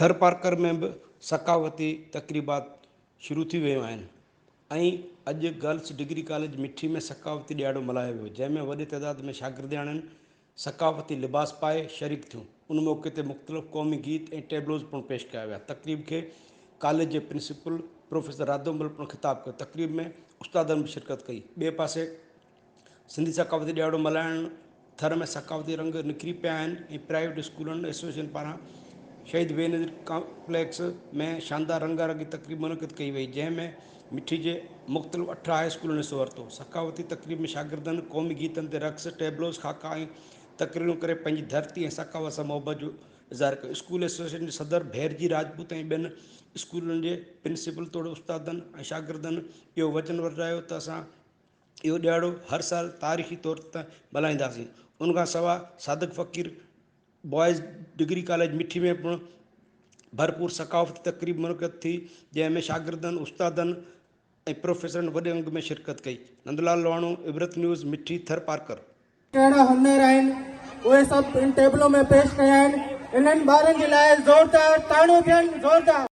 थर पार्कर में भी सकावती तकरीबात शुरू थी वियूं आहिनि। अॼु गर्ल्स डिग्री कॉलेज मिठी में सकावती ॾियारो मल्हायो वियो, जंहिंमें वॾी तइदाद में शागिर्दियाणियुनि सकावती लिबास पाए शरीक थियूं। उन मौक़े ते मुख़्तलिफ़ क़ौमी गीत ऐं टेबलोज़ पिणु पेश कया विया। तक़रीब खे कॉलेज जे प्रिंसिपल प्रोफेसर राधोमल पिणु ख़िताब कयो। तक़रीब में उस्तादनि बि शिरकत कई। ॿिए पासे सिंधी सकावती ॾियारो मल्हाइण थर में सकावती रंग निकिरी पिया आहिनि ऐं प्राइवेट स्कूलनि एसोसिएशन पारां शहीद बेनज़ीर कॉम्प्लेक्स में शानदार रंगारंगी तक़रीब मुनक़िद कई वई, जंहिंमें मिठी जे मुख़्तलिफ़ 18 हाई स्कूलनि हिसो वरितो। सकावती तक़रीब में शागिर्दनि क़ौमी गीतनि ते रक़्स, टेबलोज़, खाका ऐं तक़रीरूं करे पंहिंजी धरती ऐं सकावत सां मुहबत जो इज़हार कयो। स्कूल एसोसिएशन जे सदर भैरजी राजपूत ऐं ॿियनि स्कूलनि जे प्रिंसिपल तौरु उस्तादनि ऐं शागिर्दनि इहो वचन वरितायो त असां इहो ॾियारो हर साल तारीख़ी तौर ते मल्हाईंदासीं। उन खां सवाइ सादिक फ़क़ीर बॉइज़ डिग्री कॉलेज मिठी में पिणु भरपूर सकावती तक़रीब मुनक़िद थी, जंहिंमें शागिर्दनि, उस्तादनि ऐं प्रोफेसरनि वॾे अंग में शिरकत कई। नंदलाल लवाणो, इबरत न्यूज़, मिठी, थर पार्कर। कहिड़ा हुनर आहिनि उहे सभु इन टेबलों में पेश कया आहिनि। इन्हनि ॿारनि जे लाइ ज़ोरदार ताड़ियूं थियनि, ज़ोरदार।